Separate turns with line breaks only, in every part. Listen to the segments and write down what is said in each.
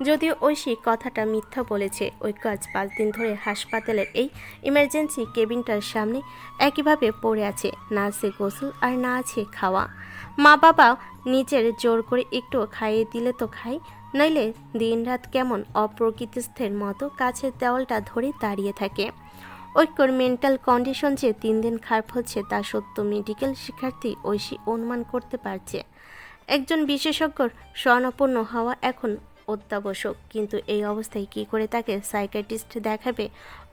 যদিও ঐশী কথাটা মিথ্যা বলেছে, ঐক্য আজ 5 দিন ধরে হাসপাতালের এই ইমার্জেন্সি কেবিনটার সামনে একইভাবে পড়ে আছে। না আছে গোসল আর না আছে খাওয়া। মা বাবা নিজের জোর করে একটু খাইয়ে দিলে তো খাই, নইলে দিনরাত কেমন অপ্রকৃতিস্থের মতো কাছের দেওয়ালটা ধরে দাঁড়িয়ে থাকে। ঐক্যর মেন্টাল কন্ডিশন যে 3 দিন খারাপ হচ্ছে তা সত্য মেডিকেল শিক্ষার্থী ঐশী অনুমান করতে পারছে। একজন বিশেষজ্ঞর শরণাপন্ন হওয়া এখন অত্যাবশ্যক, কিন্তু এই অবস্থায় কি করে তাকে সাইকিয়াট্রিস্ট দেখাবে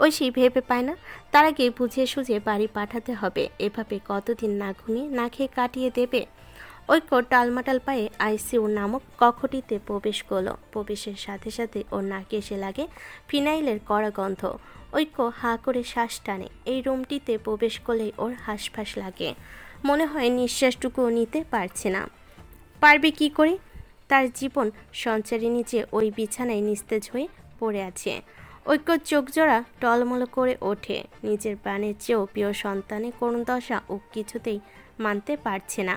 ঐশী ভেবে পায় না। তার আগে বুঝিয়ে সুঝে বাড়ি পাঠাতে হবে। এভাবে কতদিন না ঘুমিয়ে না খেয়ে কাটিয়ে দেবে। ঐক্য টালমাটাল পায়ে আইসিইউ নামক কক্ষটিতে প্রবেশ করলো। প্রবেশের সাথে সাথে ওর নাকে এসে লাগে ফিনাইলের কড়া গন্ধ। ঐক্য হাঁ করে শ্বাস টানে। এই রুমটিতে প্রবেশ করলেই ওর হাঁসফাঁস লাগে, মনে হয় নিঃশ্বাসটুকুও নিতে পারছে না। পারবে কি করে? তার জীবন সঞ্চারিণী যে ওই বিছানায় নিস্তেজ হয়ে পড়ে আছে। ঐক্য চোখ জোড়া টলমল করে ওঠে। নিজের প্রাণের চেয়েও প্রিয় সন্তানের করুণ দশা ও কিছুতেই মানতে পারছে না।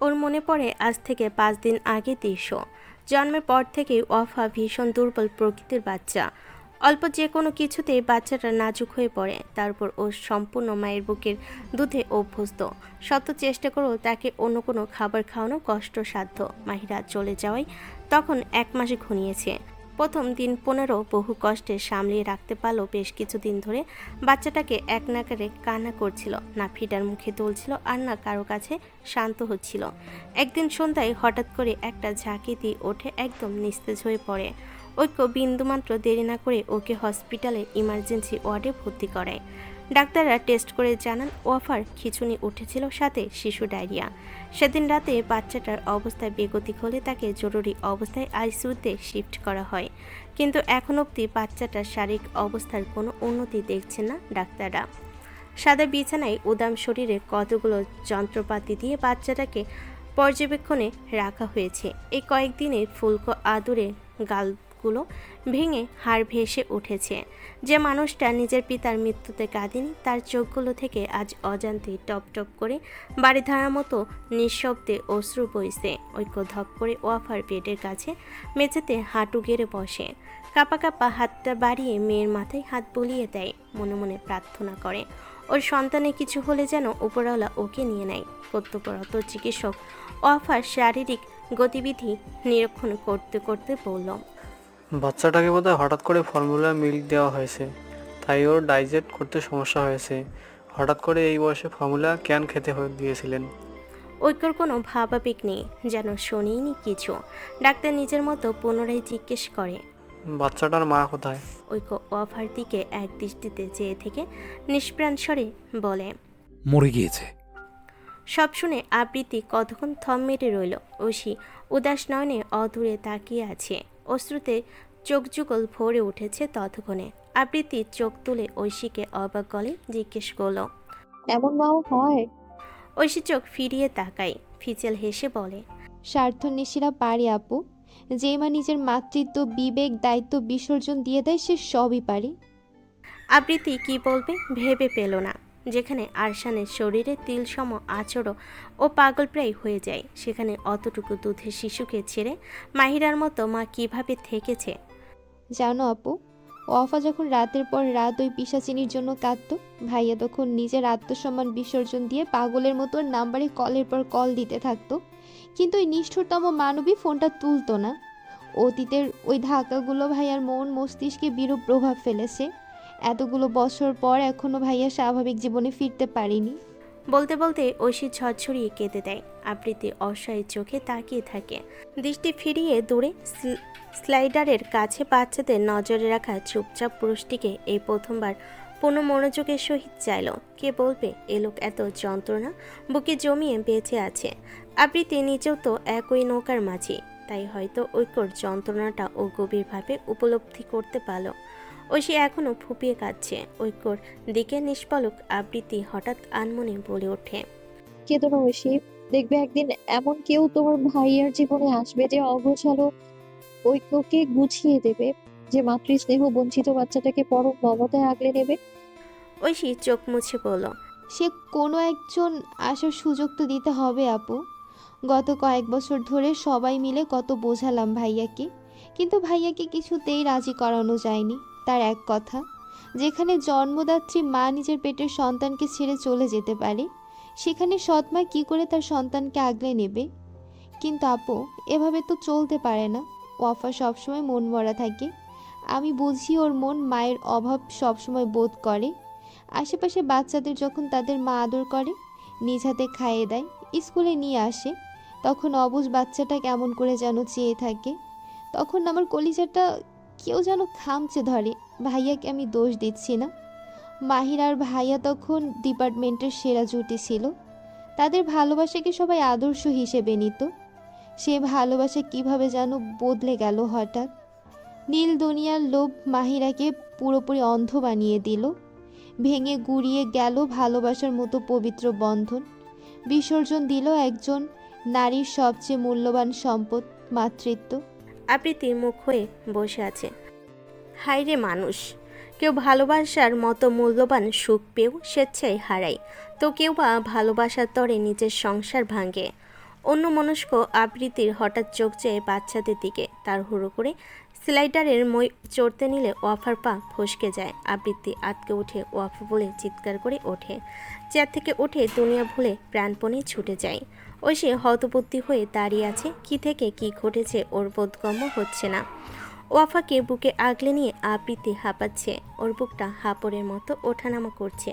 ওর মনে পড়ে আজ থেকে 5 দিন আগে দৃশ্য। জন্মের পর থেকেই ওয়াফা ভীষণ দুর্বল প্রকৃতির বাচ্চা। অল্প যে কোনো কিছুতেই বাচ্চাটা নাজুক হয়ে পড়ে। তারপর ও সম্পূর্ণ মায়ের বুকের দুধে অভ্যস্ত। শত চেষ্টা করেও তাকে অন্য কোনো খাবার খাওয়ানো কষ্টসাধ্য। মাহিরা চলে যাওয়ায় তখন 1 মাস ঘনিয়েছে। প্রথম দিন 15 বহু কষ্টে সামলিয়ে রাখতে পারলেও বেশ কিছুদিন ধরে বাচ্চাটাকে এক নাগারে কান্না করছিল, না ফিডার মুখে তুলছিল আর না কারো কাছে শান্ত হচ্ছিল। একদিন সন্ধ্যায় হঠাৎ করে একটা ঝাঁকি দিয়ে ওঠে, একদম নিস্তেজ হয়ে পড়ে। ঐক্য বিন্দুমাত্র দেরি না করে ওকে হসপিটালে ইমার্জেন্সি ওয়ার্ডে ভর্তি করায়। ডাক্তাররা টেস্ট করে জানান ওয়াফার খিঁচুনি উঠেছিল, সাথে শিশু ডায়রিয়া। সেদিন রাতে বাচ্চাটার অবস্থা বেগতিক হলে তাকে জরুরি অবস্থায় আইসিইউতে শিফট করা হয়। কিন্তু এখন অবধি বাচ্চাটার শারীরিক অবস্থার কোনো উন্নতি দেখছেন না ডাক্তাররা। সাদা বিছানায় উদাম শরীরে কতগুলো যন্ত্রপাতি দিয়ে বাচ্চাটাকে পর্যবেক্ষণে রাখা হয়েছে। এই কয়েকদিনে ফুলকো আদুরে গালগুলো ভেঙে হাড় ভেসে উঠেছে। যে মানুষটা নিজের পিতার মৃত্যুতে কাঁদেনি, তার চোখগুলো থেকে আজ অজান্তে টপ টপ করে বাড়িধারার মতো নিঃশব্দে অশ্রু বইছে। ঐক্য ধপ করে ওয়াফার বেডের কাছে মেঝেতে হাঁটু গেড়ে বসে। কাপা কাপা হাতটা বাড়িয়ে মেয়ের মাথায় হাত বুলিয়ে দেয়, মনে মনে প্রার্থনা করে ওর সন্তানের কিছু হলে যেন উপরওয়ালা ওকে নিয়ে নেয়। কর্তব্যরত চিকিৎসক ওয়াফার শারীরিক গতিবিধি নিরীক্ষণ করতে করতে বলল,
বাচ্চাটাকে বোধহয় হঠাৎ করে ফর্মুলা মিল্ক দেওয়া হয়েছে, তাই ওর ডাইজেস্ট করতে সমস্যা হয়েছে। হঠাৎ করে এই বয়সে ফর্মুলা কেন খেতে দিয়েছিলেন?
ঐক্যর কোনো ভাবাবেগ নেই, যেন শোনেইনি কিছু। ডাক্তার নিজের মতো পুনরায় জিজ্ঞেস করে,
বাচ্চাটার মা কোথায়?
ঐক্য ওয়াফার দিকে এক দৃষ্টিতে চেয়ে থেকে নিষ্প্রাণ স্বরে বলে,
মরে গিয়েছে।
সব শুনে আবৃত্তি কতক্ষণ থম মেরে রইল। ঐশী উদাস নয়নে অদূরে তাকিয়ে আছে। অশ্রুতে চোখ যুগল ভরে উঠেছে ততক্ষণে। আবৃত্তি চোখ তুলে ঐশীকে অবাক গলে জিজ্ঞেস করল।
এমন মাও হয়?
ঐশী চোখ ফিরিয়ে তাকায়, ফিচেল হেসে বলে,
স্বার্থন্বেষীরা পারে আপু। যে মা নিজের মাতৃত্ব, বিবেক, দায়িত্ব বিসর্জন দিয়ে দেয় সে সবই পারে।
আবৃত্তি কি বলবে ভেবে পেল না। যেখানে আরশানের শরীরে তিলসম আচরও ও পাগল প্রায় হয়ে যায়, সেখানে অতটুকু দুধের শিশুকে ছেড়ে মাহিরার মতো মা কিভাবে থেকেছে।
জানো আপু, ওয়াফা যখন রাতের পর রাত ওই পিশাচিনীর জন্য কাঁদতো, ভাইয়া তখন নিজের আত্মসম্মান বিসর্জন দিয়ে পাগলের মতো ওর নাম্বারে কলের পর কল দিতে থাকতো। কিন্তু ওই নিষ্ঠুরতম মানবী ফোনটা তুলতো না। অতীতের ওই ধাক্কাগুলো ভাইয়ার মন মস্তিষ্কে বিরূপ প্রভাব ফেলেছে। এতগুলো বছর পর এখনো ভাইয়া স্বাভাবিক জীবনে ফিরতে পারেনি।
বলতে বলতে ঐশী ঝরঝরিয়ে কেঁদে দেয়। আবৃত্তি অসহায় চোখে তাকিয়ে থাকে। দৃষ্টি ফিরিয়ে দূরে স্লাইডারের কাছে বাচ্চাদের নজরে রাখা চুপচাপ পুরুষটিকে এই প্রথমবার পুনঃ মনোযোগের সহিত চাইল। কে বলবে এ লোক এত যন্ত্রণা বুকে জমিয়ে বেঁচে আছে। আবৃত্তি নিজেও তো একই নৌকার মাঝি, তাই হয়তো ঐক্যর যন্ত্রণাটা ও গভীরভাবে উপলব্ধি করতে পারল। ঐশী এখনও ফুপিয়ে কাঁদছে। ঐক্যর দিকে নিষ্পলক আবৃত্তি হঠাৎ আনমনে বলে ওঠে,
কেঁদো না ঐশী, দেখবে একদিন এমন কেউ তোমার ভাইয়ার জীবনে আসবে যে অগোছালো ঐক্যকে গুছিয়ে দেবে, যে মাতৃস্নেহ বঞ্চিত বাচ্চাটাকে পরম মমতায় আগলে নেবে।
ঐশী চোখ মুছে বলল,
সে কোনো একজন আসার সুযোগ তো দিতে হবে আপু। গত কয়েক বছর ধরে সবাই মিলে কত বোঝালাম ভাইয়াকে, কিন্তু ভাইয়াকে কিছুতেই রাজি করানো যায়নি। তার এক কথা, যেখানে জন্মদাত্রী মা নিজের পেটের সন্তানকে ছেড়ে চলে যেতে পারে, সেখানে সৎমা কি করে তার সন্তানকে আগলে নেবে? কিন্তু আপু, এভাবে তো চলতে পারে না। ওয়াফা সবসময় মন মরা থাকে। আমি বুঝি ওর মন মায়ের অভাব সবসময় বোধ করে। আশেপাশে বাচ্চাদের যখন তাদের মা আদর করে, নিজ হাতে খাইয়ে দেয়, স্কুলে নিয়ে আসে, তখন অবুঝ বাচ্চাটা কেমন করে যেন চেয়ে থাকে। তখন আমার কলিজাটা কেউ যেন খামচে ধরে। ভাইয়াকে আমি দোষ দিচ্ছি না। মাহির আর ভাইয়া তখন ডিপার্টমেন্টের সেরা জুটি ছিল। তাদের ভালোবাসাকে সবাই আদর্শ হিসেবে নিত। সে ভালোবাসা কিভাবে যেন বদলে গেল হঠাৎ। নীল দুনিয়ার লোভ মাহিরাকে পুরোপুরি অন্ধ বানিয়ে দিল। ভেঙে গুড়িয়ে গেল ভালোবাসার মতো পবিত্র বন্ধন। বিসর্জন দিল একজন নারীর সবচেয়ে মূল্যবান সম্পদ, মাতৃত্ব।
আবৃত্তি মুখ হয়ে বসে আছে। হায়রে মানুষ, কেউ ভালোবাসার মতো মূল্যবান সুখ পেয়েও স্বেচ্ছায় হারায়, তো কেউ বা ভালোবাসার তরে নিজের সংসার ভাঙে। অন্য মনস্ক আবৃত্তির হঠাৎ চোখ চেয়ে বাচ্চাদের দিকে। তার হুড়ো করে স্লাইডারের মই চড়তে নিলে ওয়াফার পা ফসকে যায়। আবৃত্তি আটকে উঠে ওয়াফা বলে চিৎকার করে ওঠে। চেয়ার থেকে উঠে দুনিয়া ভুলে প্রাণপণে ছুটে যায়। সে হতবুদ্ধি হয়ে দাঁড়িয়ে আছে। কি থেকে কি ঘটেছে ওর বোধগম্য হচ্ছে না। ওয়াফাকে বুকে আগলে নিয়ে আবৃত্তি হাঁপাচ্ছে। ওর বুকটা হাঁপড়ের মতো ওঠানামা করছে।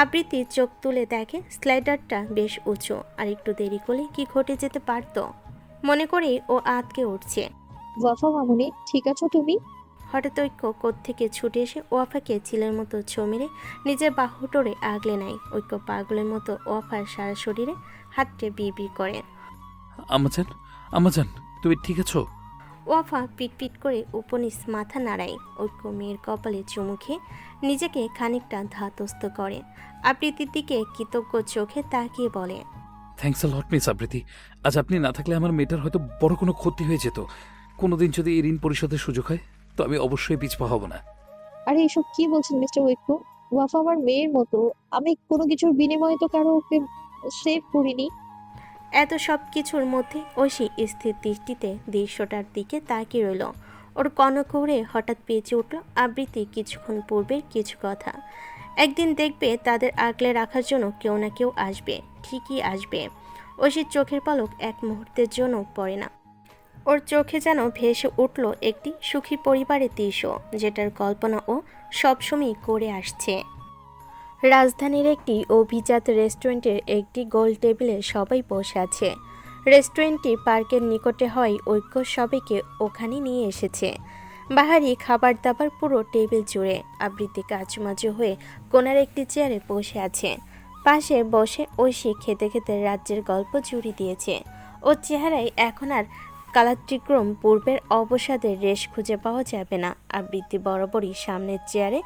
আবৃত্তি চোখ তুলে দেখে স্লাইডারটা বেশ উঁচু, আর একটু দেরি করলে কি ঘটে যেতে পারত মনে করেই ও আতকে উঠছে।
ওয়াফা মামুনি, ঠিক আছো তুমি?
হঠাৎ ঐক্য কোত্থেকে ছুটে এসে ওয়াফাকে চিলের মতো ছো মেরে নিজের বাহুটোরে আগলে নেয়। ঐক্য পাগলের মতো ওয়াফার সারা শরীরে হাতটে বিড় করে।
আমাজান, আমাজান, তুমি ঠিক আছো?
ওয়াফা পিটপিট করে উপনিস মাথা নাড়ায়। ঐক্য মেয়ের কপালে চুমু খেয়ে নিজেকে খানিকটা ধাতস্থ করে। আবৃত্তির দিকে কৃতজ্ঞ চোখে তাকিয়ে বলে,
থ্যাঙ্কস আ লট মিস আবৃতি। আজ আপনি না থাকলে আমার মেয়েটার হয়তো বড় কোনো ক্ষতি হয়ে যেত। কোনোদিন যদি এই ঋণ পরিশোধের সুযোগ হয়, তো আমি অবশ্যই পিছপা হব না।
আরে এসব কি বলছেন মিস্টার ওয়েকো? ওয়াফা আমার মেয়ের মতো। আমি কোনো কিছুর বিনিময়ে তো কারো ওকে সেভ করিনি।
এত সব কিছুর মধ্যে ঐশী স্থির দৃষ্টিতে দৃশ্যটার দিকে তাকিয়ে রইল। ওর কনক উড়ে হঠাৎ পেঁচে উঠল আবৃত্তি কিছুক্ষণ পূর্বের কিছু কথা। একদিন দেখবে তাদের আগলে রাখার জন্য কেউ না কেউ আসবে, ঠিকই আসবে। ঐশীর চোখের পলক এক মুহূর্তের জন্য পড়ে না। ওর চোখে যেন ভেসে উঠল একটি সুখী পরিবারের দৃশ্য, যেটার কল্পনা ও সবসময় করে আসছে। রাজধানীর একটি অভিজাত রেস্টুরেন্টের একটি গোল টেবিলে সবাই বসে আছে। রেস্টুরেন্টটি পার্কের নিকটে হয় ঐক্য সবাইকে ওখানে নিয়ে এসেছে। বাহারি খাবার দাবার পুরো টেবিল জুড়ে। আবৃত্তি কাচুমাচু হয়ে কোনার একটি চেয়ারে বসে আছে। পাশে বসে ঐশী খেতে খেতে রাজ্যের গল্প জুড়ে দিয়েছে। ওর চেহারায় এখন আর কালাত্রিক্রম পূর্বের অবসাদের রেশ খুঁজে পাওয়া যাবে না। আবৃত্তি বরাবরই সামনের চেয়ারে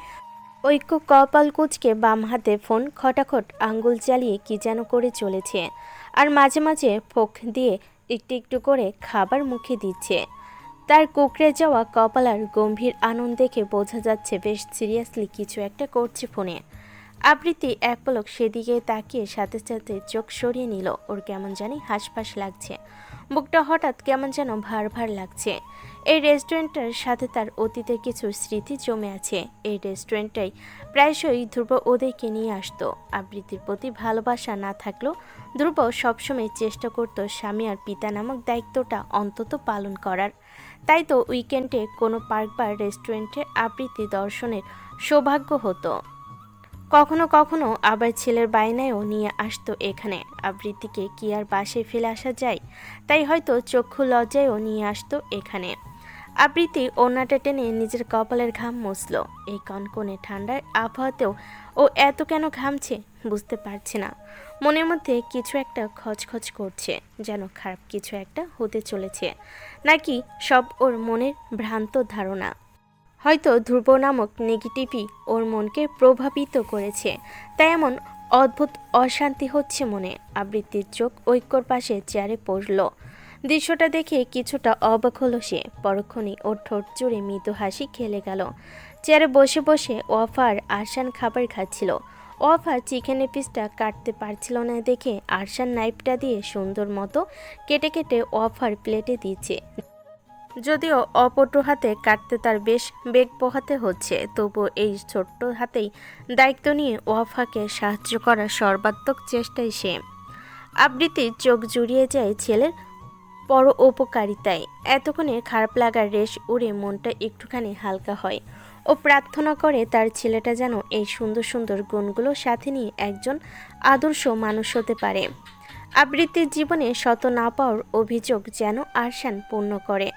ঐক্য কপাল কুঁচকে বাম হাতে ফোন খটাখট আঙ্গুল চালিয়ে কি যেন করে চলেছে, আর মাঝে মাঝে ফোক দিয়ে একটু একটু করে খাবার মুখে দিচ্ছে। তার কুকড়ে যাওয়া কপাল আর গম্ভীর আনন্দ দেখে বোঝা যাচ্ছে বেশ সিরিয়াসলি কিছু একটা করছে ফোনে। আবৃত্তি এক পলক সেদিকে তাকিয়ে সাথে সাথে চোখ সরিয়ে নিল। ওর কেমন জানি হাঁসফাঁস লাগছে, বুকটা হঠাৎ কেমন যেন ভার ভার লাগছে। এই রেস্টুরেন্টটার সাথে তার অতীতের কিছু স্মৃতি জমে আছে। এই রেস্টুরেন্টটাই প্রায়শই ধ্রুব ওদেরকে নিয়ে আসতো। আবৃত্তির প্রতি ভালোবাসা না থাকলেও ধ্রুব সবসময় চেষ্টা করত স্বামী আর পিতা নামক দায়িত্বটা অন্তত পালন করার। তাই তো উইকেন্ডে কোনো পার্ক বা রেস্টুরেন্টে আবৃত্তি দর্শনের সৌভাগ্য হতো। কখনো কখনো আবার ছেলের বায়নায়ও নিয়ে আসতো এখানে। আবৃত্তিকে কি আর বাসায় ফেলে আসা যায়? তাই হয়তো চক্ষু লজ্জায়ও নিয়ে আসতো এখানে। আবৃত্তি ওড়নাটা টেনে নিজের কপালের ঘাম মুছল। এই কনকনে ঠান্ডার আবহাওয়াতেও ও এত কেন ঘামছে বুঝতে পারছে না। মনের মধ্যে কিছু একটা খচখচ করছে, যেন খারাপ কিছু একটা হতে চলেছে, নাকি সব ওর মনের ভ্রান্ত ধারণা। হয়তো ধ্রুব নামক নেগেটিভই ওর মনকে প্রভাবিত করেছে, তাই এমন অদ্ভুত অশান্তি হচ্ছে মনে। আবৃত্তির চোখ ঐক্যর পাশে চেয়ারে পড়ল। দৃশ্যটা দেখে কিছুটা অবাক হলো সে। পরক্ষণেই ওর ঠোঁট জুড়ে মৃদু হাসি খেলে গেল। চেয়ারে বসে বসে ওয়াফা আর আরশান খাবার খাচ্ছিল। ওয়াফা চিকেনের পিসটা কাটতে পারছিল না দেখে আরশান নাইফটা দিয়ে সুন্দর মতো কেটে কেটে ওয়াফার প্লেটে দিচ্ছে। যদিও অপটু হাতে কাটতে তার বেশ বেগ পোহাতে হচ্ছে, তবু এই ছোট্ট হাতেই দায়িত্ব নিয়ে ওয়াফাকে সাহায্য করার সর্বাত্মক চেষ্টাই সে। আবৃত্তির চোখ জুড়িয়ে যায় ছেলের পর উপকারিতায়। এতক্ষণে খারাপ লাগার রেশ উড়ে মনটা একটুখানি হালকা হয়। ও প্রার্থনা করে তার ছেলেটা যেন এই সুন্দর সুন্দর গুণগুলো সাথে নিয়ে একজন আদর্শ মানুষ হতে পারে। আবৃত্তির জীবনে শত না পাওয়ার অভিযোগ যেন আরশান পূর্ণ করে।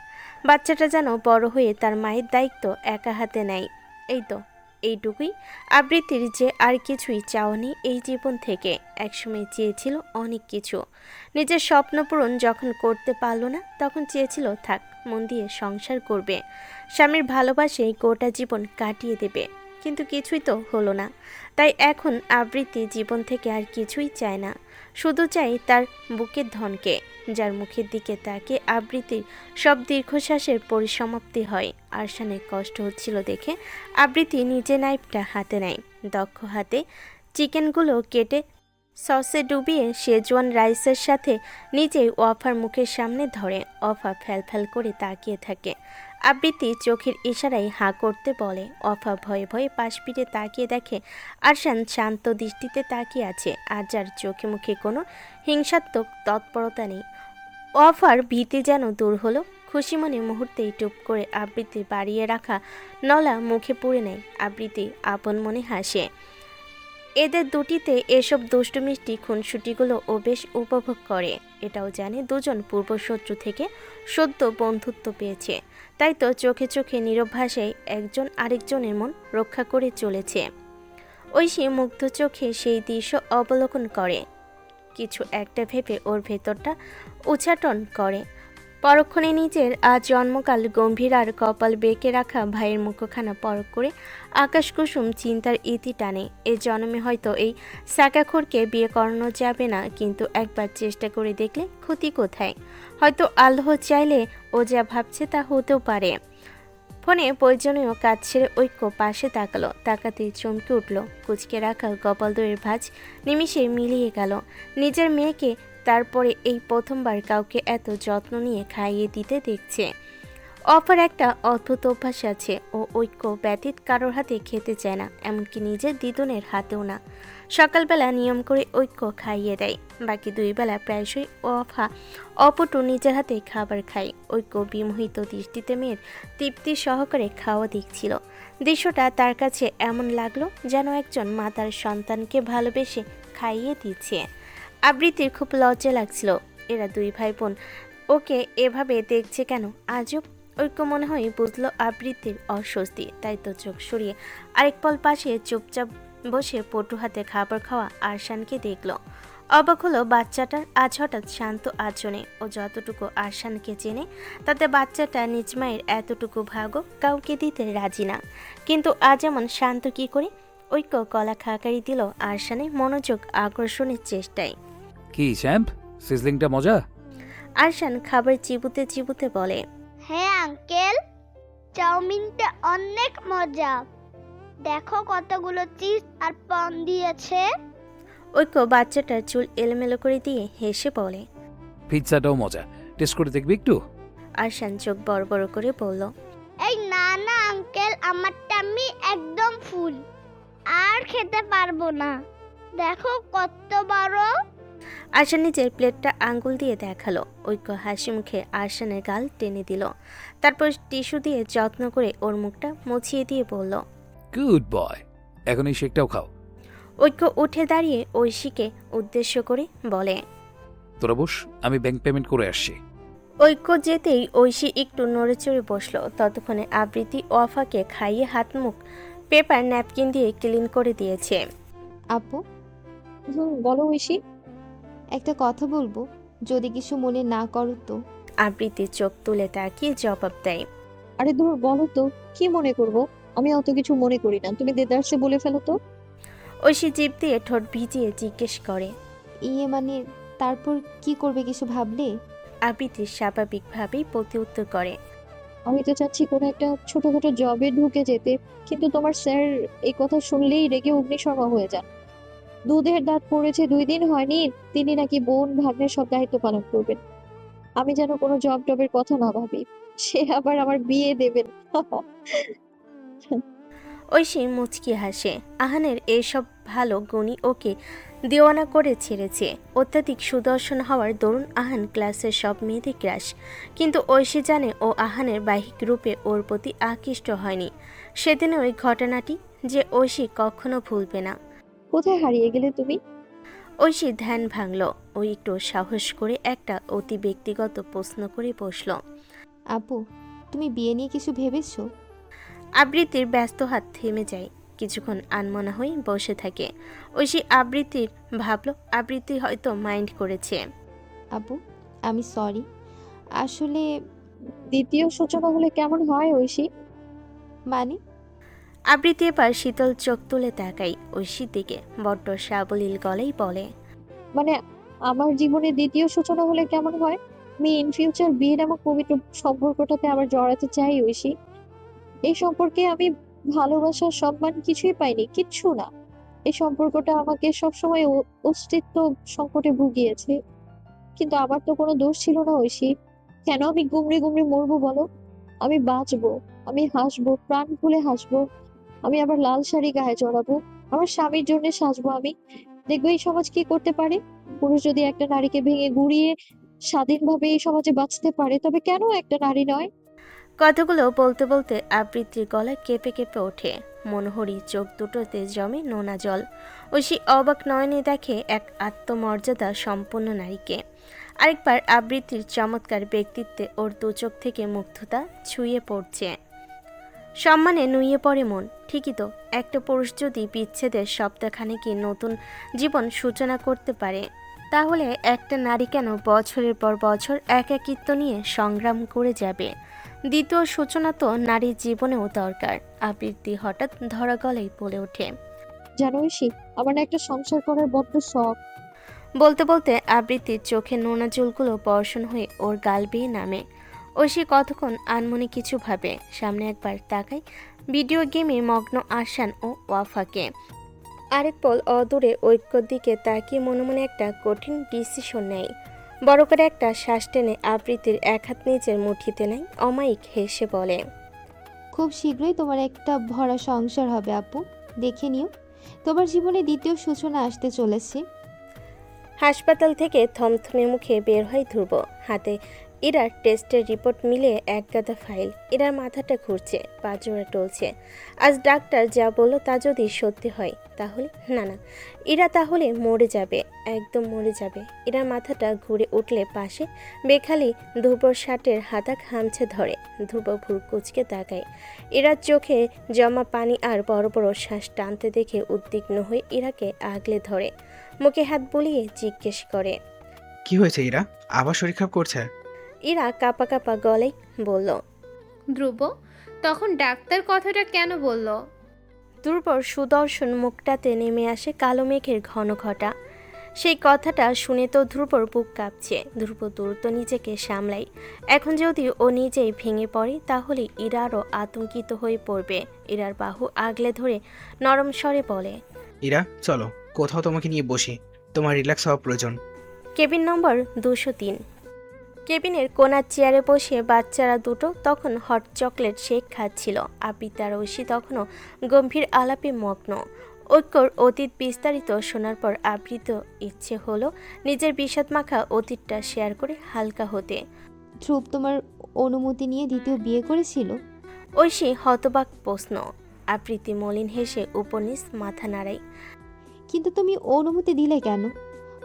বাচ্চাটা যেন বড় হয়ে তার মায়ের দায়িত্ব একা হাতে নেয়। এই তো এইটুকুই। আবৃত্তির যে আর কিছুই চাওনি এই জীবন থেকে। একসময় চেয়েছিল অনেক কিছু। নিজের স্বপ্ন পূরণ যখন করতে পারল না, তখন চেয়েছিল থাক, মন দিয়ে সংসার করবে, স্বামীর ভালোবাসায় গোটা জীবন কাটিয়ে দেবে। কিন্তু কিছুই তো হলো না। তাই এখন আবৃত্তি জীবন থেকে আর কিছুই চায় না, শুধু চাই তার বুকের ধনকে, যার মুখের দিকে তাকিয়ে আবৃত্তির সব দীর্ঘশ্বাসের পরিসমাপ্তি হয়। আরশানের কষ্ট হচ্ছিল দেখে আবৃত্তি নিজে নাইফটা হাতে নেয়। দক্ষ হাতে চিকেনগুলো কেটে সসে ডুবিয়ে শেজওয়ান রাইসের সাথে নিজেই ওয়াফার মুখের সামনে ধরে। ওয়াফা ফ্যাল করে তাকিয়ে থাকে। আবৃত্তি চোখের ইশারায় হাঁ করতে বলে। ওয়াফা ভয়ে ভয়ে পাশ ফিরে তাকিয়ে দেখে আরশান শান্ত দৃষ্টিতে তাকিয়ে আছে, আর যার চোখে মুখে কোনো হিংসাত্মক তৎপরতা নেই। ওয়াফার ভীতি যেন দূর হলো। খুশি মনে মুহূর্তেই টুপ করে আবৃত্তি বাড়িয়ে রাখা নলা মুখে পুড়ে নেয়। আবৃত্তি আপন মনে হাসে। এদের দুটিতে এসব দুষ্টু মিষ্টি খুনসুটিগুলো ও বেশ উপভোগ করে। এটাও জানে দুজন পূর্বশত্রু থেকে সদ্য বন্ধুত্ব পেয়েছে, তাই তো চোখে চোখে নীরব ভাষায় একজন আরেকজনের মন রক্ষা করে চলেছে। ঐশী মুগ্ধ চোখে সেই দৃশ্য অবলোকন করে। কিছু একটা ভেবে ওর ভেতরটা উচ্চাটন করে। পরক্ষণে নিজের আজ জন্মকাল গম্ভীর আর কপাল বেঁকে রাখা ভাইয়ের মুখখানা পরখ করে আকাশকুসুম চিন্তার ইতি টানে। এ জন্মে হয়তো এই সাকাখোরকে বিয়ে করানো যাবে না, কিন্তু একবার চেষ্টা করে দেখলে ক্ষতি কোথায়? হয়তো আল্লাহ চাইলে ও যা ভাবছে তা হতেও পারে। ফোনে প্রয়োজনীয় কাজ ছেড়ে ঐক্য পাশে তাকালো। তাকাতেই চমকে উঠল। কুচকে রাখা কপাল দইয়ের ভাঁজ নিমিষে মিলিয়ে গেল। নিজের মেয়েকে তারপরে এই প্রথমবার কাউকে এত যত্ন নিয়ে খাইয়ে দিতে দেখছে। অফার একটা অদ্ভুত অভ্যাস আছে, ও ঐক্য ব্যতীত কারোর হাতে খেতে চায় না, এমনকি নিজের দিদুনের হাতেও না। সকালবেলা নিয়ম করে ঐক্য খাইয়ে দেয়, বাকি দুই বেলা প্রায়শই অপটু নিজের হাতে খাবার খায়। ঐক্য বিমোহিত দৃষ্টিতে মেয়ের তৃপ্তি সহকারে খাওয়া দেখছিল। দৃশ্যটা তার কাছে এমন লাগলো যেন একজন মা তার সন্তানকে ভালোবেসে খাইয়ে দিচ্ছে। আবৃত্তির খুব লজ্জা লাগছিল। এরা দুই ভাই বোন ওকে এভাবে দেখছে কেন? আজব। ঐক্য মনে হয় বুঝলো আবৃত্তির অস্বস্তি, তাই তো চোখ সরিয়ে আরেক পল পাশে চুপচাপ বসে পটু হাতে খাবার খাওয়া আরশানকে দেখলো। অবাক হলো বাচ্চাটার আজ হঠাৎ শান্ত আচরণে। ও যতটুকু আরশানকে চেনে তাতে বাচ্চাটা নিজ মায়ের এতটুকু ভাগও কাউকে দিতে রাজি না। কিন্তু আজ এমন শান্ত কি করে? ঐক্য কলা খাকারি দিল আরশানের মনোযোগ আকর্ষণের চেষ্টায়।
কি চ্যাম্প, সিজলিংটা মজা?
আরশান খাবার চিবুতে চিবুতে বলে,
হ্যাঁ আঙ্কেল, চাউমিনটা অনেক মজা। দেখো কতগুলো চিজ আর পন দিয়েছে।
ঐক্য বাচ্চাটার চুল এলোমেলো করে দিয়ে হেসে বলে।
পিৎজাটাও মজা, টেস্ট করে দেখবি একটু?
আরশান চোখ বড় বড় করে বলল,
এই না না আঙ্কেল, আমার টাম্মি একদম ফুল, আর খেতে পারবো না। দেখো কত বড়।
আরশান নিজের প্লেটটা আঙ্গুল দিয়ে দেখালো। ঐক্য হাসি মুখে আরশানের গাল টেনে দিল, তারপর টিস্যু দিয়ে যত্ন করে ওর মুখটা মুছিয়ে দিয়ে বলল,
গুড বয়, এখন এই শেকটাও খাও।
ঐক্য উঠে দাঁড়িয়ে ঐশীকে উদ্দেশ্য করে বলে,
তোরা বস, আমি ব্যাংক পেমেন্ট করে আসছি।
ঐক্য যেতেই ঐশী একটু নড়েচড়ে বসলো। ততক্ষণে আবৃত্তি ওয়াফাকে খাইয়ে হাত মুখ পেপার ন্যাপকিন দিয়ে ক্লিন করে দিয়েছে।
আপু,
বলো ঐশী।
একটা কথা বলবো, যদি কিছু মনে না করো তো?
আবৃত্তি চোখ তুলে তাকিয়ে জবাব দেয়,
আরে ধর বলো তো, কি মনে করব? আমি অত কিছু মনে করি না, তুমি দেদারসে বলে ফেলো তো।
ঐশী জিভ দিয়ে ঠোঁট ভিজিয়ে জিজ্ঞেস করে।
ইয়ে মানে, তারপর কি করবে কিছু ভাবলে?
আবৃত্তি স্বাভাবিকভাবেই প্রতি উত্তর করে,
আমি তো চাচ্ছি কোনো একটা ছোটখাটো জবে ঢুকে যেতে, কিন্তু তোমার স্যার এই কথা শুনলেই রেগে অগ্নিশর্মা হয়ে যান। দুধের দাঁত পড়েছে 2 দিন হয়নি, তিনি নাকি বোন ভাগ্নের সব দায়িত্ব পালন করবেন। আমি যেন কোনো জব টবের কথা না ভাবি। সে আবার আমার বিয়ে দেবে না।
ঐশী মুচকি হাসে। আহানের এইসব ভালো গুণই ওকে দেওয়ানা করে ছেড়েছে। অত্যাধিক সুদর্শন হওয়ার দরুন আহান ক্লাসের সব মেয়েদের ক্রাশ, কিন্তু ঐশী জানে ও আহানের বাহ্যিক রূপে ওর প্রতি আকৃষ্ট হয়নি। সেদিনের ওই ঘটনাটি যে ঐশী কখনো ভুলবে না।
কোথায় হারিয়ে গেলে তুমি?
ঐশী ধ্যান ভাঙল। ও একটু সাহস করে একটা অতি ব্যক্তিগত প্রশ্ন করে বসল।
আপু, তুমি বিয়ে নিয়ে কিছু ভেবেছো?
আবৃত্তির ব্যস্ত হাত থেমে যায়। কিছুক্ষণ আনমনা হয়ে বসে থাকে। ঐশী আবৃত্তির ভাবল আবৃত্তি হয়তো মাইন্ড করেছে।
আপু, আমি সরি। আসলে
দ্বিতীয় সূচনা হলে কেমন হয় ঐশী?
মানে
আবৃত্তি এবার শীতল চোখ তুলে তাকাই ঐশীর দিকে। বড্ড সাবলীল গলেই বলে,
মানে আমার জীবনে দ্বিতীয় সূচনা হলে কেমন হয়? আমি ইন ফিউচার বিয়ের আমার পবিত্র সম্পর্কটাতে আবার জড়াতে চাই ঐশী। এই সম্পর্কে আমি ভালোবাসা, সম্মান কিছুই পাইনি, কিচ্ছু না। এই সম্পর্কটা আমাকে সবসময় অস্তিত্ব সংকটে ভুগিয়েছে। কিন্তু আমার তো কোনো দোষ ছিল না ঐশী। কেন আমি গুমড়ে গুমড়ে মরবো বলো? আমি বাঁচবো, আমি হাসবো, প্রাণ খুলে হাসবো। আমি আবার লাল শাড়ি গায়ে জড়াবো, আমার স্বামীর জন্য সাজবো। আমি দেখবো এই সমাজ কি করতে পারে। পুরুষ যদি একটা নারীকে ভেঙে গুঁড়িয়ে স্বাধীনভাবে এই সমাজে বাঁচতে পারে, তবে কেন একটা নারী নয়?
কথাগুলো বলতে বলতে আবৃত্তির গলা কেঁপে কেঁপে ওঠে। মনোহরী চোখ দুটোতে জমে নোনা জল। ঐশী অবাক নয়নে দেখে এক আত্মমর্যাদা সম্পন্ন নারীকে। আরেকবার আবৃত্তির চমৎকার ব্যক্তিত্বে ওর দু চোখ থেকে মুগ্ধতা ছুঁয়ে পড়ছে। সম্মানে নুয়ে পড়ে মন। ঠিকই তো, একটা পুরুষ যদি বিচ্ছেদের সপ্তাহখানেকে নতুন জীবন সূচনা করতে পারে, তাহলে একটা নারী কেন বছরের পর বছর একাকিত্ব নিয়ে সংগ্রাম করে যাবে? দ্বিতীয় সূচনা তো নারীর জীবনেও দরকার। আবৃত্তি হঠাৎ ধরা গলায় বলে ওঠে।
জানো ঐশী, আমার না একটা সংসার করার বড্ড শখ।
বলতে বলতে আবৃত্তির চোখে নোনা চুলগুলো বর্ষণ হয়ে ওর গাল বেয়ে নামে। ঐশী কতক্ষণ আনমনে কিছু ভাবে। সামনে একবার তাকায় ভিডিও গেমে মগ্ন আসান ও ওয়াফাকে। আরেক পল অদূরে ঐক্যর দিকে তাকিয়ে মনে মনে একটা কঠিন ডিসিশন নেয়। বড় করে একটা শ্বাস টেনে আবৃত্তির এক হাত নিজের মুঠিতে নেয়। অমায়িক হেসে বলে,
খুব শীঘ্রই তোমার একটা ভরা সংসার হবে আপু, দেখে নিও। তোমার জীবনে দ্বিতীয় সূচনা আসতে চলেছে।
হাসপাতাল থেকে থমথমে মুখে বের হয় ধ্রুব। হাতে ইরার টেস্টের রিপোর্ট মিলিয়ে এক গাদা ফাইল। ইরার মাথাটা ঘুরছে, পা জোড়া টলছে। আজ ডাক্তার যা বলল তা যদি সত্যি হয় তাহলে না, ইরা তাহলে মরে যাবে, একদম মরে যাবে। ইরার মাথাটা ঘুরে উঠলে পাশে বেখালি ধ্রুবর শার্টের হাতা খামছে ধরে। ধ্রুব ভুল কুচকে তাকায়। ইরার চোখে জমা পানি আর বড় বড় শ্বাস টানতে দেখে উদ্বিগ্ন হয়ে ইরাকে আগলে ধরে। মুখে হাত বুলিয়ে জিজ্ঞেস করে,
কি হয়েছে ইরা? আবার শরীর খারাপ করছে?
ইরা কাঁপা কাঁপা গলায় বলল,
ধ্রুব, তখন ডাক্তার কথাটা কেন বলল?
ধ্রুবর সুদর্শন মুখটাতে নেমে আসে কালো মেঘের ঘন ঘটা। সেই কথাটা শুনে তো ধ্রুবর বুক কাঁপছে। ধ্রুব দ্রুত নিজেকে সামলাই। এখন যদি ও নিজেই ভেঙে পড়ে তাহলে ইরা আরও আতঙ্কিত হয়ে পড়বে। ইরার বাহু আগলে ধরে নরম স্বরে বলে,
ইরা চলো, কোথাও তোমাকে নিয়ে বসি, তোমার রিল্যাক্স হওয়া প্রয়োজন।
কেবিন নম্বর 203। কেবিনের কোনার চেয়ারে বসে বাচ্চারা দুটো তখন হট চকলেট শেক খাচ্ছিল। আবৃত্তি আর ঐশী তখনও গম্ভীর আলাপে মগ্ন। ঐক্যর অতীত বিস্তারিত শোনার পর আবৃত ইচ্ছে হলো নিজের বিষাদ মাখা অতীতটা শেয়ার করে হালকা হতে।
ধ্রুব তোমার অনুমতি নিয়ে দ্বিতীয় বিয়ে করেছিল?
ঐশী হতবাক প্রশ্ন। আবৃত্তি মলিন হেসে উপনিস মাথা নাড়াই।
কিন্তু তুমি অনুমতি দিলে কেন?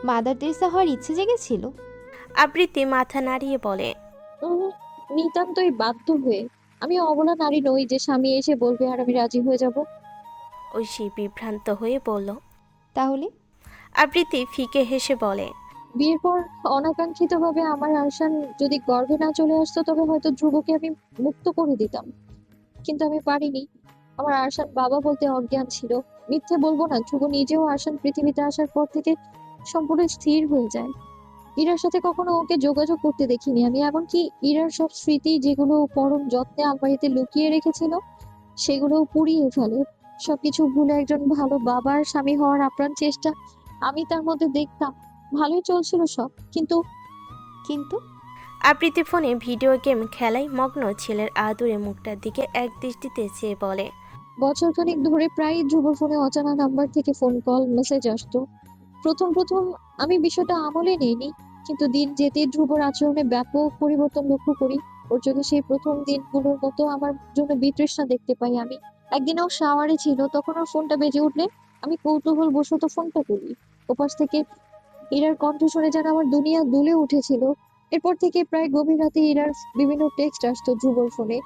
মাদার তেরেসা হওয়ার ইচ্ছে জেগেছিল?
আবৃত্তি মাথা নাড়িয়ে বলে,
নিতান্তই বাধ্য হয়ে। আমি অবলা নারী নই যে স্বামী এসে বলবে আর আমি রাজি হয়ে যাব।
ঐশী বিভ্রান্ত হয়ে বলল।
তাহলে
আবৃত্তি ফিকে হেসে বলে,
বিয়ের পর অনাকাঙ্ক্ষিতভাবে আমার আরশান যদি গর্ভে না চলে আসতো, তবে হয়তো ধ্রুবকে আমি মুক্ত করে দিতাম। কিন্তু আমি পারিনি। আমার আরশান বাবা বলতে অজ্ঞান ছিল। মিথ্যে বলবো না, ধ্রুব নিজেও আরশান পৃথিবীতে আসার পর থেকে সম্পূর্ণ স্থির হয়ে যায়। ইরার সাথে কখনো ওকে যোগাযোগ করতে দেখিনি আমি। এমনকি ইরার সব স্মৃতি যেগুলো ও পরম যত্নে আলমারিতে লুকিয়ে রেখেছিল, সেগুলো পুড়িয়ে ফেলে। সবকিছু ভুলে একজন ভালো বাবার স্বামী হওয়ার আপ্রাণ চেষ্টা আমি তার মধ্যে দেখতাম। ভালোই চলছিল সব, কিন্তু
কিন্তু
আবৃত্তি ফোনে ভিডিও গেম খেলায় মগ্ন ছেলের আদুরে মুখটার দিকে এক দৃষ্টিতে চেয়ে বলে।
বছরখানেক ধরে প্রায় ধ্রুবর ফোনে অজানা নাম্বার থেকে ফোন কল মেসেজ আসতো। প্রথম প্রথম আমি বিষয়টা আমলে নেইনি, কিন্তু দিন যেতে ধ্রুবর আচরণে ব্যাপক পরিবর্তন লক্ষ্য করি। ওর চোখে সেই প্রথম দিনগুলোর মতো আমার জন্য বিতৃষ্ণা দেখতে পাই আমি। একদিন ও শাওয়ারে ছিল, তখন ওর ফোনটা বেজে উঠলে আমি কৌতূহল বশত ফোনটা করি। ওপাশ থেকে ইরার কণ্ঠ শুনে যেন আমার দুনিয়া দুলে উঠেছিল। এরপর থেকে প্রায় গভীর রাতে ইরার বিভিন্ন টেক্সট আসতো ধ্রুবর ফোনে।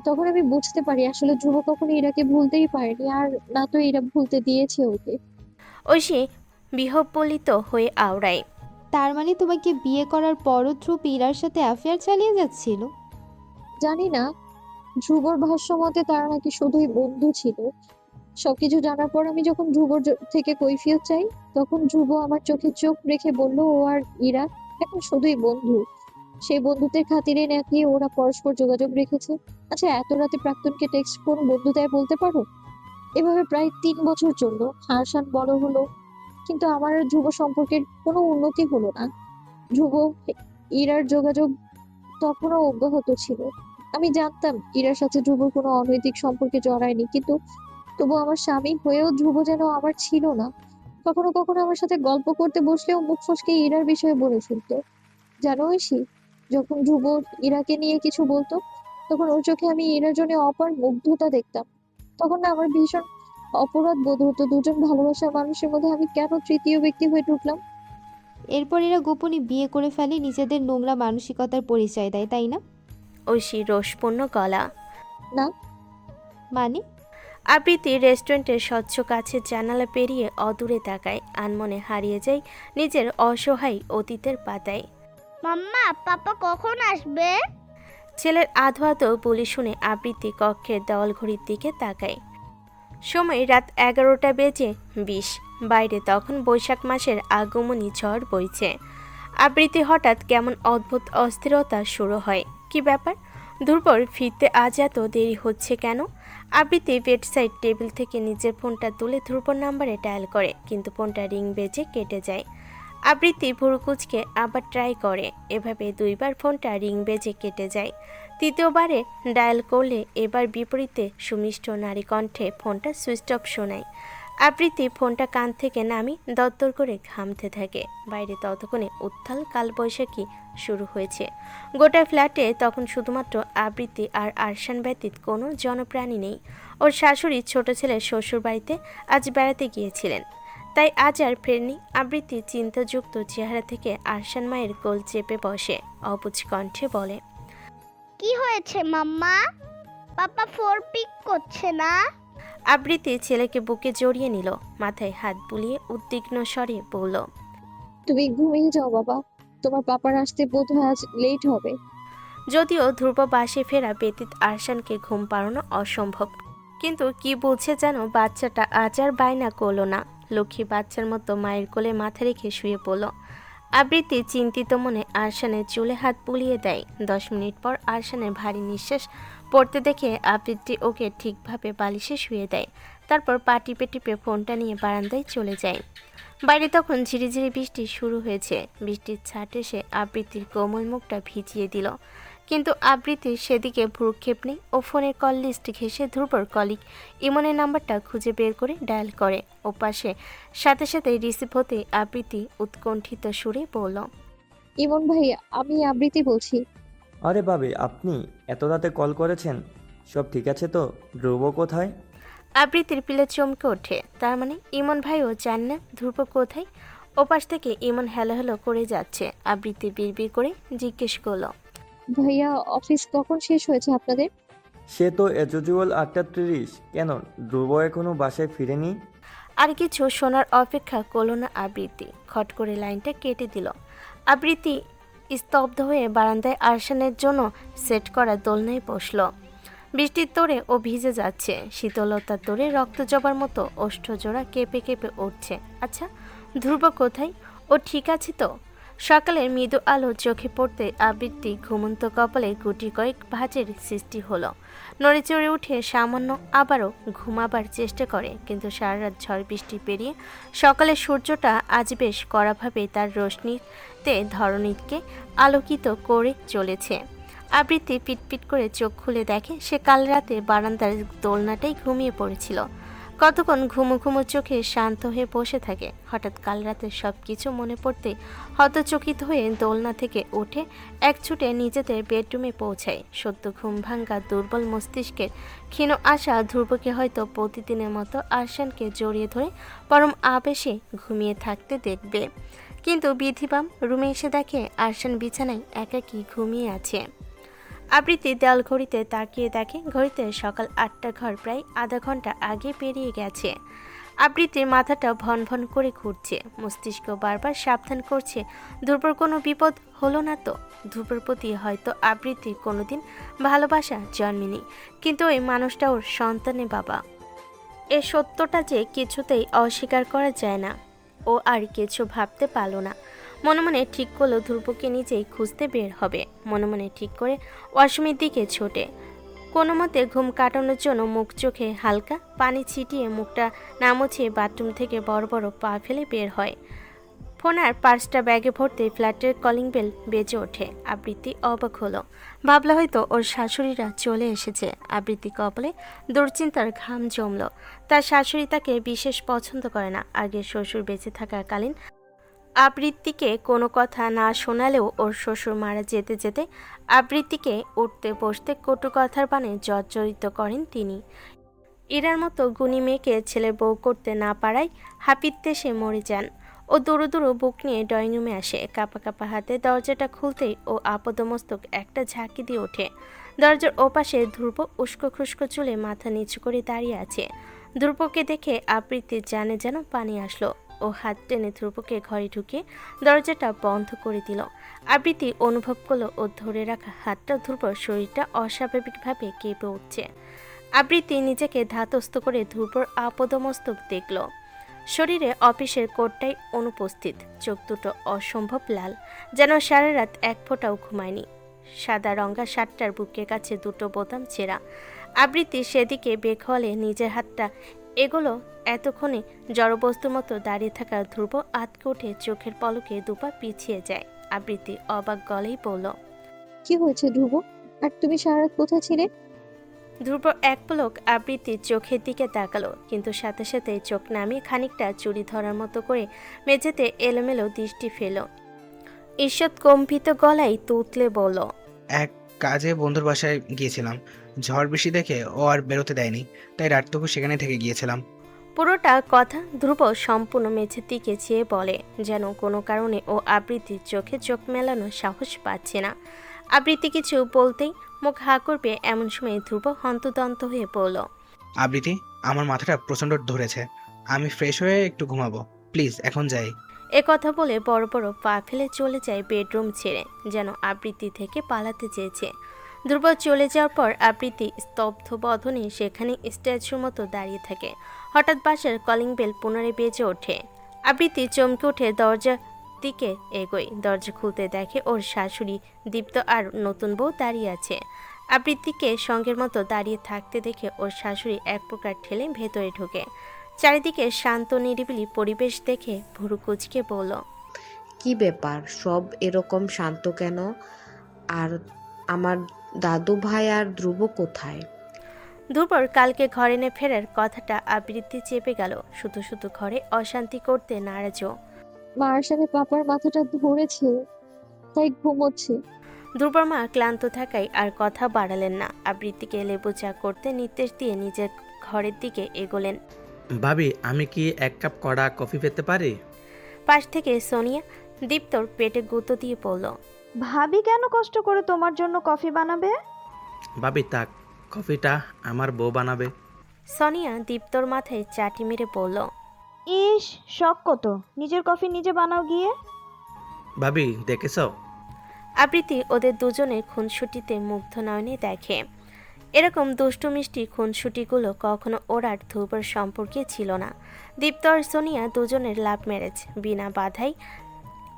তখন আমি বুঝতে পারি আসলে ধ্রুব কখনো ইরাকে ভুলতেই পারেনি, আর না তো ইরা ভুলতে দিয়েছে ওকে।
ঐশী বিহ্বলিত হয়ে আওড়ায়।
তার মানে তোমাকে বিয়ে করার পরও ধ্রুব ইরার সাথে অ্যাফেয়ার চালিয়ে যাচ্ছিল?
জানি না, ধ্রুবর ভাষ্য মতে তারা নাকি শুধুই বন্ধু ছিল। সবকিছু জানার পর আমি যখন ধ্রুবর থেকে কৈফিয়ত চাই, তখন ধ্রুব আমার চোখে চোখ রেখে বলল ও আর ইরা এখন শুধুই বন্ধু। সেই বন্ধুত্বের খাতিরে নাকি ওরা পরস্পর যোগাযোগ রেখেছে। আচ্ছা, এত রাতে প্রাক্তনকে টেক্সট কোন বন্ধু দেয় বলতে পারো? এভাবে প্রায় 3 বছর চললো। হাসান বড় হলো, কিন্তু আমার আর ধ্রুব সম্পর্কের কোনো উন্নতি হলো না। ধ্রুব ইরার যোগাযোগ তখনও অব্যাহত ছিল। আমি জানতাম ইরার সাথে ধ্রুবর কোনো অনৈতিক সম্পর্কে জড়ায়নি, কিন্তু তবু আমার স্বামী হয়েও ধ্রুব যেন আমার ছিল না। কখনো কখনো আমার সাথে গল্প করতে বসলেও মুখ ফসকে ইরার বিষয়ে বলে ফেলতো। জানো ঐশী, যখন ধ্রুব ইরাকে নিয়ে কিছু বলতো, তখন ওর চোখে আমি ইরার জন্য অপার মুগ্ধতা দেখতাম। তখন না আমার ভীষণ অপরাধ বোধ হতো, দুজন ভালোবাসার মানুষের মধ্যে আমি কেন তৃতীয় ব্যক্তি হয়ে ঢুকলাম।
এরপর এরা গোপনে বিয়ে করে ফেলে, নিজেদের নোংরা মানসিকতার পরিচয় দেয়, তাই না?
ঐশী রোষপূর্ণ গলা।
না,
মানে?
আবৃত্তি রেস্টুরেন্টের স্বচ্ছ কাছের জানালা পেরিয়ে অদূরে তাকায়, আনমনে হারিয়ে যায় নিজের অসহায় অতীতের পাতায়।
মাম্মা পাপা কখন আসবে?
ছেলের আধো আধো বলি শুনে আবৃত্তি কক্ষের দেওয়াল ঘড়ির দিকে তাকায়। সময় রাত 11:20। বাইরে তখন বৈশাখ মাসের আগমনী ঝড় বইছে। আবৃত্তি হঠাৎ কেমন অদ্ভুত অস্থিরতা শুরু হয়। কি ব্যাপার? ধ্রুবর ফিরতে আজ এত দেরি হচ্ছে কেন? আবৃত্তি বেডসাইড টেবিল থেকে নিজের ফোনটা তুলে ধ্রুবর নাম্বারে ডায়াল করে, কিন্তু ফোনটা রিং বেজে কেটে যায়। আবৃত্তি ভুরু কুঁচকে আবার ট্রাই করে। এভাবে 2বার ফোনটা রিং বেজে কেটে যায়। তৃতীয়বারে ডায়াল করলে এবার বিপরীতে সুমিষ্ট নারী কণ্ঠে ফোনটা সুইচ অফ শোনায়। আবৃত্তি ফোনটা কান থেকে নামি দরদর করে ঘামতে থাকে। বাইরে ততক্ষণে উত্তাল কালবৈশাখী শুরু হয়েছে। গোটা ফ্ল্যাটে তখন শুধুমাত্র আবৃত্তি আর আরশান ব্যতীত কোনো জনপ্রাণী নেই। ওর শাশুড়ি ছোট ছেলের শ্বশুর বাড়িতে আজ বেড়াতে গিয়েছিলেন, তাই আজ আর ফেরেনি। আবৃত্তি চিন্তাযুক্ত চেহারা থেকে আরশান মায়ের কোল চেপে বসে অবুঝ কণ্ঠে বলে,
কি হয়েছে মাম্মা? পাপা ফোন পিক করছে না।
আবৃত্তি ছেলেকে বুকে জড়িয়ে নিল, মাথায় হাত বুলিয়ে উদ্বিগ্ন স্বরে বলল,
তুমি ঘুমিয়ে যাও বাবা, তোমার পাপার আসতে বোধহয় আজ লেট হবে।
যদিও ধ্রুব বাসে ফেরা ব্যতীত আরশানকে ঘুম পাড়ানো অসম্ভব, কিন্তু কি বলছে যেন বাচ্চাটা আজ আর বায়না করলো না। লক্ষ্মী বাচ্চার মতো মায়ের কোলে মাথা রেখে শুয়ে পড়ল। আবৃত্তি চিন্তিত মনে আরশানের চুলে হাত বুলিয়ে দেয়। 10 মিনিট পর আরশানের ভারী নিঃশ্বাস পড়তে দেখে আবৃত্তি ওকে ঠিকভাবে বালিশে শুয়ে দেয়। তারপর পা টিপে টিপে ফোনটা নিয়ে বারান্দায় চলে যায়। বাইরে তখন ঝিরিঝিরি বৃষ্টি শুরু হয়েছে। বৃষ্টির ছাট এসে আবৃত্তির কোমল মুখটা ভিজিয়ে দিল, কিন্তু আবৃত্তির সেদিকে ভ্রুক্ষেপ নেই। ও ফোনের কল লিস্ট ঘেঁষে ধ্রুবর কলিগ ইমনের নাম্বারটা খুঁজে বের করে ডায়াল করে। ও পাশে সাথে সাথে রিসিভ হতেই আবৃত্তি উৎকণ্ঠিত সুরে বলল,
ইমন ভাই, আমি আবৃত্তি বলছি।
আরে ভাবি, আপনি এত রাতে কল করেছেন? সব ঠিক আছে তো? ধ্রুব কোথায়?
আবৃত্তির পিলে চমকে ওঠে। তার মানে ইমন ভাইও জান না ধ্রুব কোথায়? ওপাশ থেকে ইমন হ্যালো হ্যালো করে যাচ্ছে। আবৃত্তি বিড়বিড় করে জিজ্ঞেস করলো,
ভাইয়া, অফিস কখন শেষ হয়েছে আপনাদের?
সে তো এজ ইউজুয়াল 8:30। কেন, ধ্রুব এখনো বাসায় ফিরেনি?
আর কিছু শোনার অপেক্ষা করলো না আবৃত্তি, খট করে লাইনটা কেটে দিল। আবৃত্তি স্তব্ধ হয়ে বারান্দায় আরশানের জন্য সেট করা দোলনায় বসল। বৃষ্টির তোড়ে ও ভিজে যাচ্ছে। শীতলতার তোড়ে রক্ত জবার মতো ওষ্ঠজোড়া কেঁপে কেঁপে উঠছে। আচ্ছা, ধ্রুব কোথায়? ও ঠিক আছে তো? সকালের মৃদু আলো চোখে পড়তে আবৃত্তি ঘুমন্ত কপালে গুটি কয়েক ভাঁজের সৃষ্টি হলো। নড়ে চড়ে উঠে সামান্য আবারও ঘুমাবার চেষ্টা করে, কিন্তু সারা রাত ঝড় বৃষ্টি পেরিয়ে সকালে সূর্যটা আজ বেশ কড়াভাবে তার রোশনিতে ধরণীকে আলোকিত করে চলেছে। আবৃত্তি পিটপিট করে চোখ খুলে দেখে সে কাল রাতে বারান্দার দোলনাটাই ঘুমিয়ে পড়েছিল। কতক্ষণ ঘুমো ঘুমো চোখে শান্ত হয়ে বসে থাকে। হঠাৎ কাল রাতে সব কিছু মনে পড়তে হতচকিত হয়ে দোলনা থেকে উঠে এক ছুটে নিজেদের বেডরুমে পৌঁছায়। সদ্য ঘুম ভাঙ্গা দুর্বল মস্তিষ্কের ক্ষীণ আশা ধ্রুবকে হয়তো প্রতিদিনের মতো আরশানকে জড়িয়ে ধরে পরম আবেশে ঘুমিয়ে থাকতে দেখবে, কিন্তু বিধিবাম রুমে এসে দেখে আরশান বিছানায় একাকী ঘুমিয়ে আছে। আবৃত্তি দেয়াল ঘড়িতে তাকিয়ে দেখে ঘড়িতে সকাল 8টা, ঘর প্রায় আধা ঘন্টা আগে পেরিয়ে গেছে। আবৃত্তির মাথাটা ভন ভন করে ঘুরছে, মস্তিষ্ক বারবার সাবধান করছে ধ্রুবর কোনো বিপদ হলো না তো। ধ্রুবর প্রতি হয়তো আবৃত্তির কোনোদিন ভালোবাসা জন্মেনি, কিন্তু ওই মানুষটা ওর সন্তানের বাবা। এ সত্যটা যে কিছুতেই অস্বীকার করা যায় না। ও আর কিছু ভাবতে পারল না। মনে মনে ঠিক করলো ধ্রুবকে নিজেই খুঁজতে বের হবে। মনে মনে ঠিক করে ওয়াশরুমের দিকে ছোটে। কোনো মতে ঘুম কাটানোর জন্য মুখ চোখে হালকা পানি ছিটিয়ে মুখটা না মুছিয়ে বাথরুম থেকে বড় বড় পা ফেলে বের হয়। ফোন আর পার্সটা ব্যাগে ভরতে ফ্ল্যাটের কলিং বেল বেজে ওঠে। আবৃত্তি অবাক হলো, ভাবলো হয়তো ওর শাশুড়িরা চলে এসেছে। আবৃত্তি কপালে দুশ্চিন্তার ঘাম জমল। তার শাশুড়ি তাকে বিশেষ পছন্দ করে না। আগে শ্বশুর বেঁচে থাকাকালীন আবৃত্তিকে কোনো কথা না শোনালেও ওর শ্বশুর মারা যেতে যেতে আবৃত্তিকে উঠতে বসতে কটু কথার বাণে জর্জরিত করেন তিনি। ইরার মতো গুণী মেয়েকে ছেলের বউ করতে না পারায় হাপিত্যে সে মরে যান। ও দুরু দুরু বুক নিয়ে ড্রয়িং রুমে আসে। কাঁপা কাঁপা হাতে দরজাটা খুলতেই ও আপদমস্তক একটা ঝাঁকি দিয়ে ওঠে। দরজার ওপাশে ধ্রুব উস্কো খুস্কো চুলে মাথা নিচু করে দাঁড়িয়ে আছে। ধ্রুবকে দেখে আবৃত্তির জানে যেন পানি আসলো। ও হাত টেনে ধ্রুবকে ঘরে ঢুকে দরজাটা বন্ধ করে দিল। আবৃত্তি অনুভব করলো ও ধরে রাখা হাতটা ধ্রুবর শরীরটা অস্বাভাবিকভাবে কেঁপে উঠছে। আবৃত্তি নিজেকে ধাতস্থ করে ধ্রুবর আপদমস্তক দেখল। শরীরে অফিসের কোটটাই অনুপস্থিত। চোখ দুটো অসম্ভব লাল, যেন সারা রাত এক ফোঁটাও ঘুমায়নি। সাদা রঙা শার্টটার বুকের কাছে দুটো বোতাম ছেঁড়া। আবৃত্তি সেদিকে বেখলে নিজের হাতটা এগুলো এতক্ষণে জড়বস্তুর মতো দাঁড়িয়ে থাকা ধ্রুব আতকে উঠে চোখের পলকে দুপা পিছিয়ে যায়। আবৃত্তি অবাক গলেই বলল,
কি হয়েছে ধ্রুব? আর তুমি সারা রাত কোথায় ছিলে?
ধ্রুব এক পলক আবৃত্তির চোখের দিকে তাকালো, কিন্তু সাথে সাথে চোখ নামিয়ে খানিকটা চুরি ধরার মতো করে মেঝেতে এলোমেলো দৃষ্টি ফেল। ঈষৎ কম্পিত গলায় তুতলে বলল,
এক কাজে বন্ধুর বাসায় গিয়েছিলাম। ঝড় বৃষ্টি দেখে ও আর বেরোতে দেয়নি, তাই রাতটুকু সেখানে থেকে গিয়েছিলাম।
পুরোটা কথা ধ্রুব সম্পূর্ণ মেঝের দিকে চেয়ে বলে, যেন কোনো কারণে ও আবৃত্তির চোখে চোখ মেলানোর সাহস পাচ্ছে না। আবৃত্তি কিছু বলতেই মুখ হা করবে, এমন সময় ধ্রুব হন্তদন্ত হয়ে পড়ল।
আবৃত্তি, আমার মাথাটা প্রচণ্ড ধরেছে, আমি ফ্রেশ হয়ে একটু ঘুমাবো, প্লিজ এখন যাই।
এ কথা বলে বড় বড় পা ফেলে চলে যায় বেডরুম ছেড়ে, যেন আবৃত্তি থেকে পালাতে চেয়েছে। ধ্রুব চলে যাওয়ার পর আবৃত্তি স্তব্ধ বদনে সেখানে স্ট্যাচুর মতো দাঁড়িয়ে থাকে। হঠাৎ বাসার কলিং বেল পুনরায় বেজে ওঠে। আবৃত্তি চমকে উঠে দরজা দিকে এগোয়। দরজা খুলতে দেখে ওর শাশুড়ি দীপ্ত আর নতুন বউ দাঁড়িয়ে আছে। আবৃত্তিকে সঙ্গের মতো দাঁড়িয়ে থাকতে দেখে ওর শাশুড়ি এক প্রকার ঠেলে ভেতরে ঢোকে। চারিদিকে শান্ত নিরিবিলি পরিবেশ দেখে ভুরু কুচকে বলল,
কি ব্যাপার, সব এরকম শান্ত কেন? আর আমার দাদু ভাই আর ধ্রুব কোথায়?
দুপুর কালকে ঘরে এনে ফেরার কথাটা আবৃত্তি চেপে গেল। শুধু শুধু ঘরে অশান্তি করতে নারাজও।
মার সাথে পাপার মাথাটা ধরেছে, তাই ঘুমোচ্ছে।
ধ্রুবর মা ক্লান্ত থাকায় আর কথা বাড়ালেন না। আবৃত্তিকে লেবু চা করতে নির্দেশ দিয়ে নিজের ঘরের দিকে এগোলেন।
ভাবি, আমি কি এক কাপ কড়া কফি পেতে পারি?
পাশ থেকে সোনিয়া দীপ্তর পেটে গুঁতো দিয়ে পড়ল,
ভাবি কেন কষ্ট করে তোমার জন্য কফি বানাবে?
ভাবি থাক, কফিটা আমার বউ বানাবে।
সোনিয়া দীপ্তর মাথায় চাটি মেরে পড়ল,
ইস, শখ কত, নিজের কফি নিজে বানাও গিয়ে।
ভাবি দেখেছ?
আবৃত্তি ওদের দুজনের খুনসুটিতে মুগ্ধ নয়নে দেখে। এরকম দুষ্টু মিষ্টি খুনসুটিগুলো কখনো ওর আর ধ্রুবর সম্পর্কে ছিল না। দীপ্ত আর সোনিয়া দুজনের লাভ ম্যারেজ, বিনা বাধাই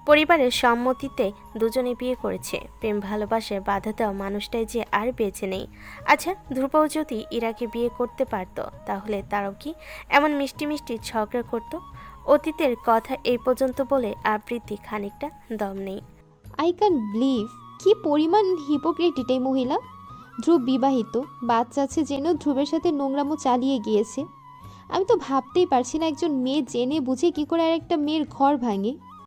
পরিবারের সম্মতিতে দুজনে বিয়ে করেছে। প্রেম ভালোবাসায় বাধা দেওয়া মানুষটাই যে আর বেঁচে নেই। আচ্ছা, ধ্রুবও যদি ইরাকে বিয়ে করতে পারত, তাহলে তারাও কি এমন মিষ্টি মিষ্টি ঝগড়া করত? অতীতের কথা এই পর্যন্ত বলে আবৃত্তি খানিকটা দম নেই।
আই ক্যান বিলিভ কি পরিমাণ হিপোক্রেটিক এই মহিলা। ধ্রুব বিবাহিত, বাচ্চা আছে জেনেও ধ্রুবের সাথে নোংরামো চালিয়ে গিয়েছে। আমি তো ভাবতেই পারছি না একজন মেয়ে জেনে বুঝে কি করে আর একটা মেয়ের ঘর ভাঙে।